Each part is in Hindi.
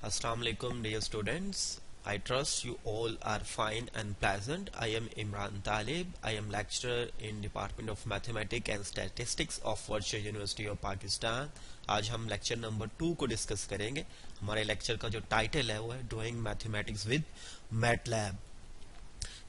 Assalamu alaikum dear students. I trust you all are fine and pleasant. I am Imran Talib. I am lecturer in Department of Mathematics and Statistics of Virtual University of Pakistan. आज हम लेक्चर नंबर 2 को डिस्कस करेंगे। हमारे लेक्चर का जो टाइटल है वो है डूइंग मैथमेटिक्स विद मैटलैब।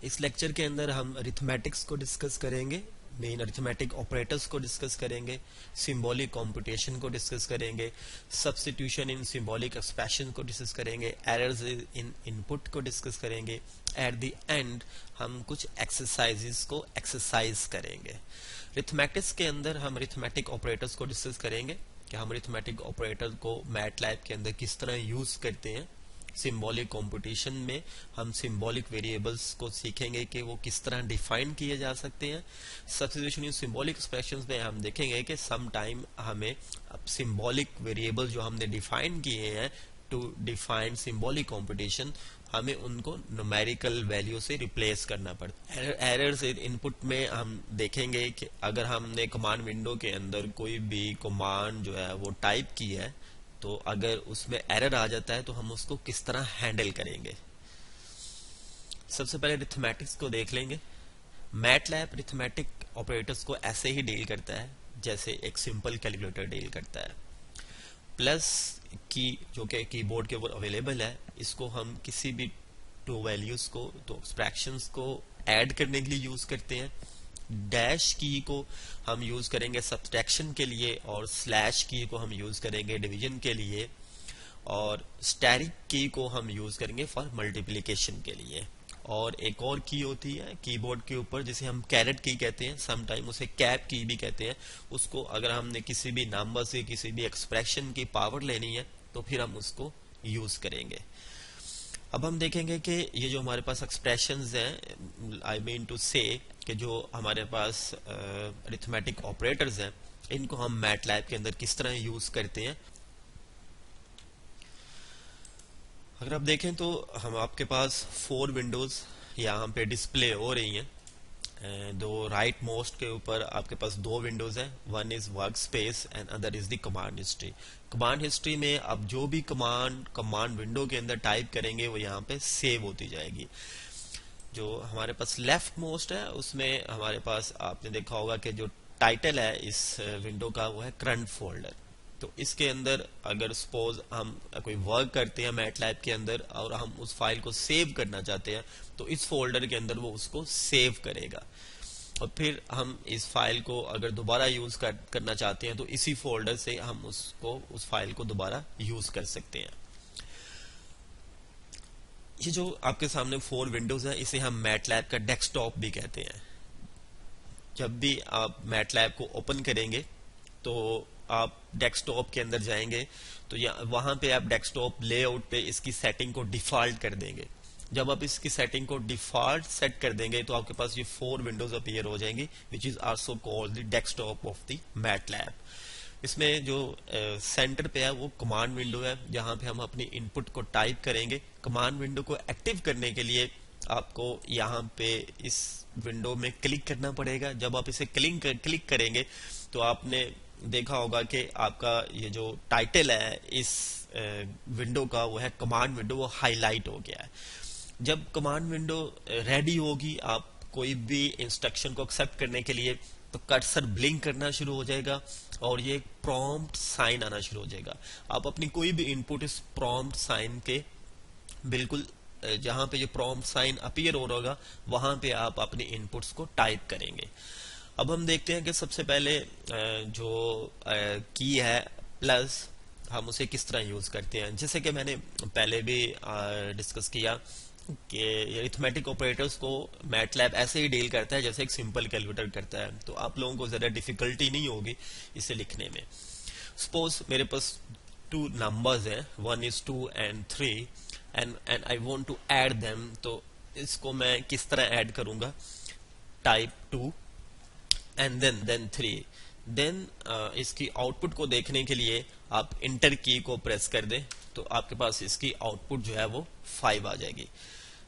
इस लेक्चर के अंदर हम अरिथमेटिक्स को डिस्कस करेंगे, मेन अरिथमेटिक ऑपरेटर्स को डिस्कस करेंगे, सिंबॉलिक कंप्यूटेशन को डिस्कस करेंगे, सब्स्टिट्यूशन इन सिंबॉलिक एक्सप्रेशन को डिस्कस करेंगे, एरर्स इन इनपुट को डिस्कस करेंगे। एट द एंड हम कुछ एक्सरसाइजेस को एक्सरसाइज करेंगे। अरिथमेटिक्स के अंदर हम अरिथमेटिक ऑपरेटर्स को डिस्कस करेंगे कि हम अरिथमेटिक ऑपरेटर को मैटलैब के अंदर किस तरह यूज करते हैं। सिंबॉलिक कंप्यूटेशन में हम सिंबॉलिक वेरिएबल्स को सीखेंगे कि वो किस तरह डिफाइन किए जा सकते हैं। सब्स्टिट्यूशन इन सिंबॉलिक एक्सप्रेशंस में हम देखेंगे कि सम टाइम हमें सिंबॉलिक वेरिएबल जो हमने डिफाइन किए हैं टू डिफाइन सिंबॉलिक कंप्यूटेशन, हमें उनको न्यूमेरिकल वैल्यू से रिप्लेस करना पड़ता है। एरर्स इनपुट में हम देखेंगे कि अगर हमने कमांड विंडो के अंदर कोई भी कमांड जो है वो टाइप की है तो अगर उसमें एरर आ जाता है तो हम उसको किस तरह हैंडल करेंगे। सबसे पहले अरिथमेटिक्स को देख लेंगे। मैटलैब अरिथमेटिक ऑपरेटर्स को ऐसे ही डील करता है जैसे एक सिंपल कैलकुलेटर डील करता है। प्लस की जो कि कीबोर्ड के ऊपर अवेलेबल है, इसको हम किसी भी टू वैल्यूज को तो एक्सप्रेशंस को ऐड करने के लिए यूज करते हैं। डैश की को हम यूज करेंगे सब्ट्रैक्शन के लिए और स्लैश की को हम यूज करेंगे डिवीजन के लिए, और स्टैरिक की को हम यूज करेंगे फॉर मल्टीप्लिकेशन के लिए। और एक और की होती है कीबोर्ड के ऊपर जिसे हम कैरेट की कहते हैं, सम टाइम उसे कैप की भी कहते हैं। उसको अगर हमने किसी भी नंबर से किसी भी एक्सप्रेशन की पावर लेनी है तो फिर हम उसको यूज करेंगे। अब हम देखेंगे कि ये जो हमारे पास एक्सप्रेशंस हैं, आई मीन टू से कि जो हमारे पास अरिथमेटिक ऑपरेटर्स हैं, इनको हम मैटलैब के अंदर किस तरह यूज करते हैं। अगर आप देखें तो हम आपके पास 4 विंडोज यहाँ पे डिस्प्ले हो रही हैं। दो राइट मोस्ट के ऊपर आपके पास 2 विंडोज हैं, one is work space and other is the command history. Command history में अब जो भी कमांड विंडो के अंदर टाइप करेंगे वो यहाँ पे सेव होती जाएगी। जो हमारे पास लेफ्ट मोस्ट है उसमें हमारे पास आपने देखा होगा कि जो टाइटल है इस विंडो का वो है करंट फोल्डर। तो इसके अंदर अगर सपोज हम कोई वर्क करते हैं मैटलैब के अंदर और हम उस फाइल को सेव करना चाहते हैं तो इस फोल्डर के अंदर वो उसको सेव करेगा, और फिर हम इस फाइल को अगर दोबारा यूज करना चाहते हैं तो इसी फोल्डर से हम उस फाइल को दोबारा यूज कर सकते हैं। ये जो आपके सामने 4 विंडोज है इसे हम मैटलैब का डेस्कटॉप भी कहते हैं। जब भी आप मैटलैब को ओपन करेंगे तो आप डेस्कटॉप के अंदर जाएंगे तो वहां पे आप डेस्कटॉप लेआउट पे इसकी सेटिंग को डिफॉल्ट कर देंगे। जब आप इसकी सेटिंग को डिफॉल्ट सेट कर देंगे तो आपके पास ये 4 विंडोज अपीयर हो जाएंगी, which is also called the desktop of the MATLAB. इसमें जो सेंटर पे है वो कमांड विंडो है जहां पे हम अपनी इनपुट को टाइप करेंगे। कमांड विंडो को एक्टिव करने के लिए आपको यहाँ पे इस विंडो में क्लिक करना पड़ेगा। जब आप इसे क्लिक करेंगे तो आपने देखा होगा कि आपका ये जो टाइटल है इस विंडो का वो है कमांड विंडो, वो हाईलाइट हो गया है। जब कमांड विंडो रेडी होगी आप कोई भी इंस्ट्रक्शन को एक्सेप्ट करने के लिए तो कर्सर ब्लिंक करना शुरू हो जाएगा और ये प्रॉम्प्ट साइन आना शुरू हो जाएगा। आप अपनी कोई भी इनपुट इस प्रॉम्प्ट साइन के बिल्कुल जहां पे ये प्रॉम्प्ट साइन अपीयर हो रहा होगा वहां पे आप अपनी इनपुट्स को टाइप करेंगे। अब हम देखते हैं कि सबसे पहले जो की है प्लस, हम उसे किस तरह यूज करते हैं। जैसे कि मैंने पहले भी डिस्कस किया कि अरिथमेटिक ऑपरेटर्स को मैटलैब ऐसे ही डील करता है जैसे एक सिंपल कैलकुलेटर करता है, तो आप लोगों को ज्यादा डिफिकल्टी नहीं होगी इसे लिखने में। सपोज मेरे पास 2 नंबर्स हैं, 1 is 2 and 3 and I want to add them, तो इसको मैं किस तरह ऐड करूंगा। टाइप 2 and then 3, देन इसकी आउटपुट को देखने के लिए आप इंटर की को प्रेस कर दें तो आपके पास इसकी आउटपुट जो है वो 5 आ जाएगी।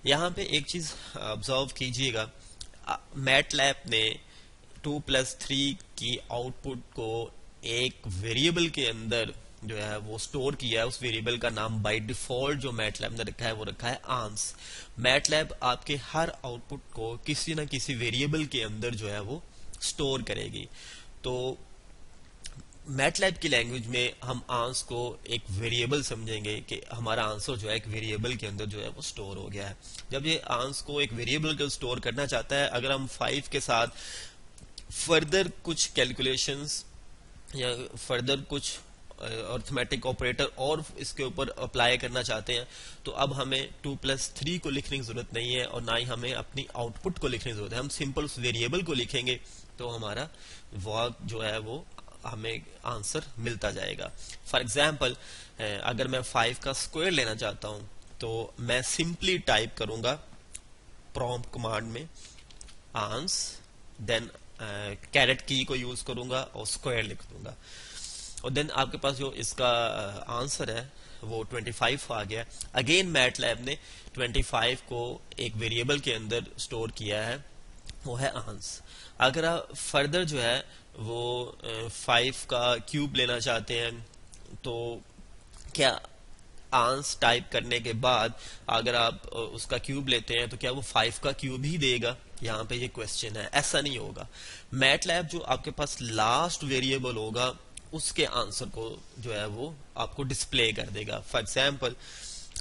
यहाँ पे एक चीज ऑब्जर्व कीजिएगा, मैटलैब ने 2 + 3 की आउटपुट को एक वेरिएबल के अंदर जो है वो स्टोर किया है, उस वेरिएबल का नाम बाय डिफॉल्ट जो मैटलैब ने रखा है वो रखा है आंस। मैटलैब आपके हर आउटपुट को किसी ना किसी वेरिएबल के अंदर जो है वो स्टोर करेगी। तो मैटलैब की लैंग्वेज में हम आंस को एक वेरिएबल समझेंगे कि हमारा आंसर जो है एक वेरिएबल के अंदर जो है वो स्टोर हो गया है। जब ये आंस को एक वेरिएबल के स्टोर करना चाहता है, अगर हम 5 के साथ फर्दर कुछ कैलकुलेशंस या फर्दर कुछ अर्थमेटिक ऑपरेटर और इसके ऊपर अप्लाई करना चाहते हैं, तो अब हमें 2+3 को लिखने की जरूरत नहीं है और ना ही हमें अपनी आउटपुट को लिखने की जरूरत है। हम सिंपल उस वेरिएबल को लिखेंगे तो हमारा वर्क जो है वो हमें आंसर मिलता जाएगा। फॉर एग्जाम्पल, अगर मैं 5 का स्क्वायर लेना चाहता हूं तो मैं सिंपली टाइप करूंगा प्रॉम्प्ट कमांड में आंस, देन कैरेट की को यूज करूंगा और स्क्वायर लिख दूंगा, और देन आपके पास जो इसका आंसर है वो 25 आ गया। अगेन मैटलैब ने 25 को एक वेरिएबल के अंदर स्टोर किया है, वो है आंस। अगर आप फर्दर जो है वो 5 का क्यूब लेना चाहते हैं तो क्या आंस टाइप करने के बाद अगर आप उसका क्यूब लेते हैं तो क्या वो 5 का क्यूब ही देगा? यहाँ पे ये क्वेश्चन है। ऐसा नहीं होगा। मैटलैब जो आपके पास लास्ट वेरिएबल होगा उसके आंसर को जो है वो आपको डिस्प्ले कर देगा। फॉर एग्जाम्पल,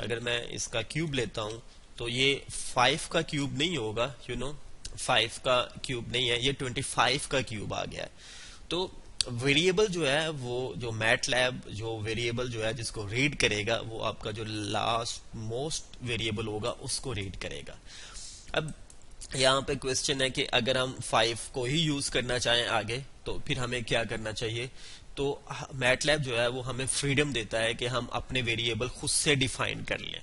अगर मैं इसका क्यूब लेता हूं तो ये 5 का क्यूब नहीं होगा, 5 का क्यूब नहीं है, ये 25 का क्यूब आ गया है। तो वेरिएबल जो है वो जो मैटलैब जो वेरिएबल जो है जिसको रीड करेगा वो आपका जो लास्ट मोस्ट वेरिएबल होगा उसको रीड करेगा। अब यहाँ पे क्वेश्चन है कि अगर हम 5 को ही यूज करना चाहें आगे तो फिर हमें क्या करना चाहिए? तो मैटलैब जो है वो हमें फ्रीडम देता है कि हम अपने वेरिएबल खुद से डिफाइन कर लें।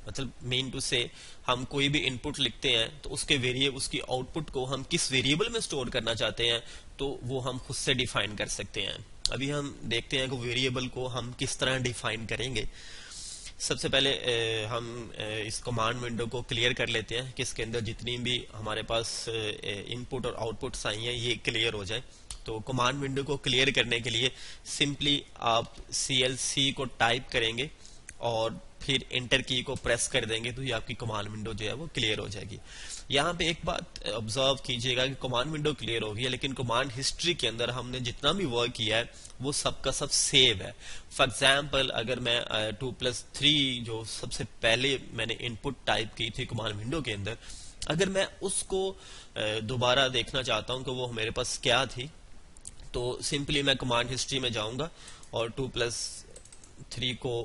मतलब मीन टू से, हम कोई भी इनपुट लिखते हैं तो उसके वेरिएबल उसकी आउटपुट को हम किस वेरिएबल में स्टोर करना चाहते हैं तो वो हम खुद से डिफाइन कर सकते हैं। अभी हम देखते हैं कि वेरिएबल को हम किस तरह डिफाइन करेंगे। सबसे पहले हम इस कमांड विंडो को क्लियर कर लेते हैं कि इसके अंदर जितनी भी हमारे पास इनपुट और आउटपुट्स आई हैं ये क्लियर हो जाए। तो कमांड विंडो को क्लियर करने के लिए सिंपली आप CLC को टाइप करेंगे और फिर एंटर की को प्रेस कर देंगे तो ये आपकी कमांड विंडो जो है वो क्लियर हो जाएगी। यहाँ पे एक बात ऑब्जर्व कीजिएगा कि कमांड विंडो क्लियर हो गई है लेकिन कमांड हिस्ट्री के अंदर हमने जितना भी वर्क किया है वो सबका सब सेव है। फॉर एग्जाम्पल, अगर मैं 2+3 जो सबसे पहले मैंने इनपुट टाइप की थी कमांड विंडो के अंदर, अगर मैं उसको दोबारा देखना चाहता हूँ कि वो मेरे पास क्या थी, तो सिंपली मैं कमांड हिस्ट्री में जाऊंगा और 2+3 को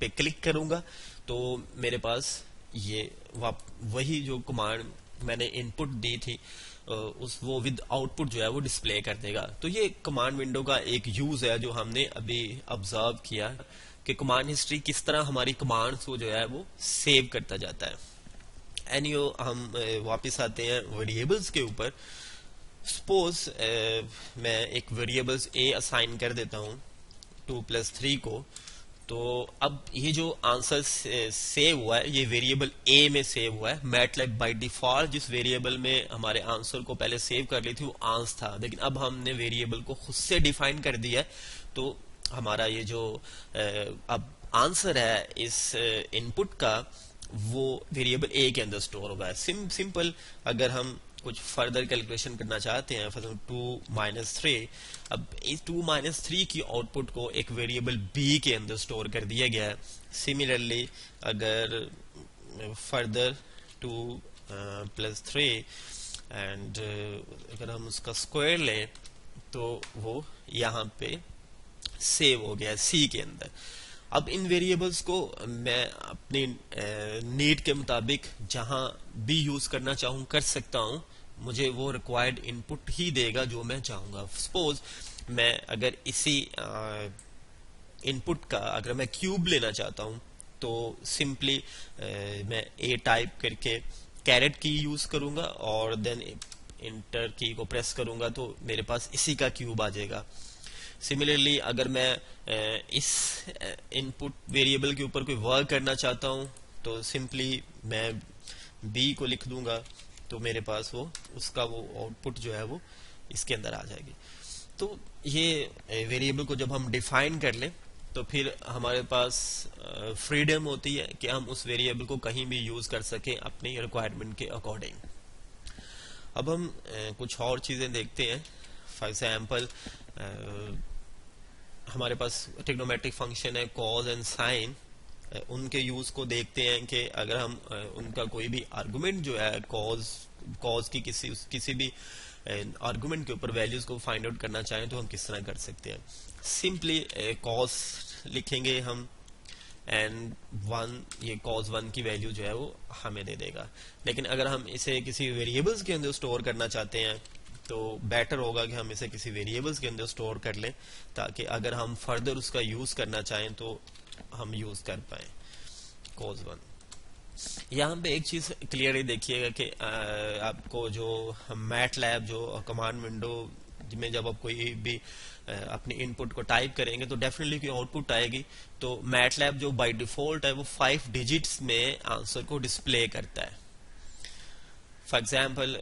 पे क्लिक करूंगा तो मेरे पास ये वही जो कमांड मैंने इनपुट दी थी उस वो विद आउटपुट जो है वो डिस्प्ले कर देगा। तो ये कमांड विंडो का एक यूज है जो हमने अभी ऑब्जर्व किया कि कमांड हिस्ट्री किस तरह हमारी कमांड्स को जो है वो सेव करता जाता है। एनीहो, हम वापस आते हैं वेरिएबल्स के ऊपर। सपोज मैं एक वेरिएबल्स ए असाइन कर देता हूँ 2+3 को, तो अब ये जो आंसर सेव हुआ है ये वेरिएबल ए में सेव हुआ है। मैटलैब बाय डिफॉल्ट जिस वेरिएबल में हमारे आंसर को पहले सेव कर ली थी वो आंस था, लेकिन अब हमने वेरिएबल को खुद से डिफाइन कर दिया है तो हमारा ये जो अब आंसर है इस इनपुट का वो वेरिएबल ए के अंदर स्टोर होगा। सिंपल, अगर हम कुछ फर्दर कैलकुलेशन करना चाहते हैं, फॉर 2-3, अब इस 2-3 की आउटपुट को एक वेरिएबल बी के अंदर स्टोर कर दिया गया है। सिमिलरली, अगर फर्दर 2+3 एंड अगर हम उसका स्क्वायर लें तो वो यहाँ पे सेव हो गया है सी के अंदर। अब इन वेरिएबल्स को मैं अपनी नीड के मुताबिक जहां भी यूज करना चाहूँ कर सकता हूँ, मुझे वो रिक्वायर्ड इनपुट ही देगा जो मैं चाहूंगा। सपोज मैं अगर इसी इनपुट का अगर मैं क्यूब लेना चाहता हूँ तो सिंपली मैं ए टाइप करके कैरेट की यूज करूंगा और देन इंटर की को प्रेस करूंगा तो मेरे पास इसी का क्यूब आ जाएगा। सिमिलरली, अगर मैं इस इनपुट वेरिएबल के ऊपर कोई वर्क करना चाहता हूं तो सिंपली मैं बी को लिख दूंगा तो मेरे पास वो उसका वो आउटपुट जो है वो इसके अंदर आ जाएगी। तो ये वेरिएबल को जब हम डिफाइन कर लें तो फिर हमारे पास फ्रीडम होती है कि हम उस वेरिएबल को कहीं भी यूज कर सकें अपनी रिक्वायरमेंट के अकॉर्डिंग। अब हम कुछ और चीजें देखते हैं। फॉर एग्जाम्पल हमारे पास ट्रिग्नोमेट्रिक फंक्शन है कॉज एंड साइन, उनके यूज को देखते हैं कि अगर हम उनका कोई भी आर्गुमेंट जो है कॉज की किसी भी आर्गुमेंट के ऊपर वैल्यूज को फाइंड आउट करना चाहें तो हम किस तरह कर सकते हैं। सिंपली कॉज लिखेंगे हम एंड वन, ये कॉज वन की वैल्यू जो है वो हमें दे देगा। लेकिन अगर हम इसे किसी वेरिएबल्स के अंदर स्टोर करना चाहते हैं तो बेटर होगा कि हम इसे किसी वेरिएबल्स के अंदर स्टोर कर लें, ताकि अगर हम फर्दर उसका यूज करना चाहें तो हम यूज कर पाए कॉज वन। यहाँ पे एक चीज क्लियरली देखिएगा कि आपको जो मैटलैब जो कमांड विंडो में जब आप कोई भी अपनी इनपुट को टाइप करेंगे तो डेफिनेटली कोई आउटपुट आएगी। तो मैटलैब जो बाय डिफॉल्ट है वो 5 डिजिट्स में आंसर को डिस्प्ले करता है। फॉर एग्जाम्पल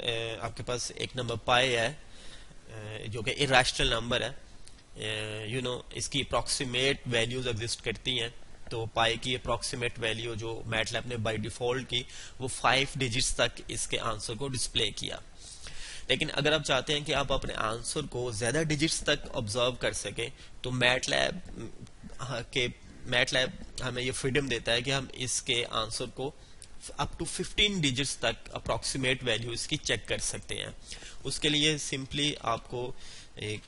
आपके पास एक नंबर पाई है जो कि इरेशनल नंबर है, इसकी अप्रॉक्सीमेट वैल्यूज एग्जिस्ट करती हैं। तो पाई की अप्रॉक्सीमेट वैल्यू जो मैटलैब ने बाय डिफॉल्ट की वो 5 डिजिट्स तक इसके आंसर को डिस्प्ले किया। लेकिन अगर आप चाहते हैं कि आप अपने आंसर को ज्यादा डिजिट्स तक ऑब्जर्व कर सके तो मैटलैब हमें ये फ्रीडम देता है कि हम इसके आंसर को अप टू 15 डिजिट्स तक अप्रॉक्सीमेट वैल्यू इसकी चेक कर सकते हैं। उसके लिए सिंपली आपको एक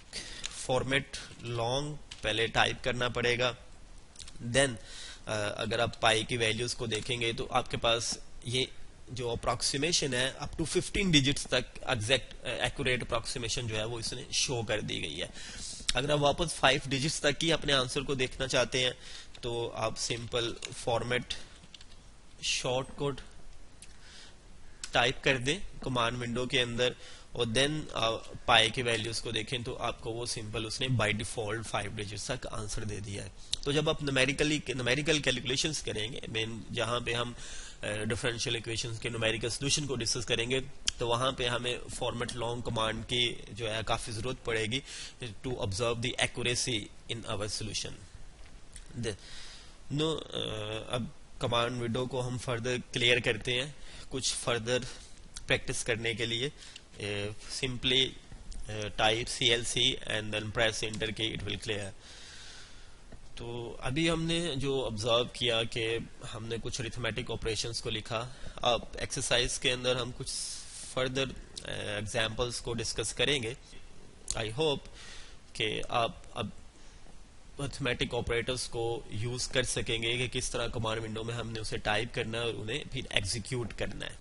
फॉर्मेट लॉन्ग पहले टाइप करना पड़ेगा। देन अगर आप पाई की वैल्यूज को देखेंगे तो आपके पास ये जो अप्रोक्सीमेशन है अप टू 15 डिजिट्स तक एग्जैक्ट एक्यूरेट अप्रोक्सीमेशन जो है वो इसने शो कर दी गई है। अगर आप वापस 5 डिजिट्स तक ही अपने आंसर को देखना चाहते हैं तो आप simple format short code type कर दें कमांड विंडो के अंदर और देन पाई की वैल्यूज को देखें तो आपको वो सिंपल उसने बाय डिफॉल्ट 5 डिजिट्स तक आंसर दे दिया है। तो जब आप न्यूमेरिकल कैलकुलेशंस करेंगे, मेन जहां पे हम डिफरेंशियल इक्वेशंस के न्यूमेरिकल सॉल्यूशन को डिस्कस करेंगे तो वहां पे हमें फॉर्मेट लॉन्ग कमांड की जो है काफी जरूरत पड़ेगी to observe the accuracy in our solution. अब कमांड विंडो को हम फर्दर क्लियर करते हैं कुछ फर्दर प्रैक्टिस करने के लिए। Simply type CLC and then press enter key, it will clear. तो अभी हमने जो ऑब्जर्व किया कि हमने कुछ अरिथमेटिक ऑपरेशंस को लिखा। अब एक्सरसाइज के अंदर हम कुछ फर्दर एग्जांपल्स को डिस्कस करेंगे। आई होप कि आप अब अरिथमेटिक ऑपरेटर्स को यूज कर सकेंगे कि किस तरह कमांड विंडो में हमने उसे टाइप करना है और उन्हें फिर एग्जीक्यूट करना है।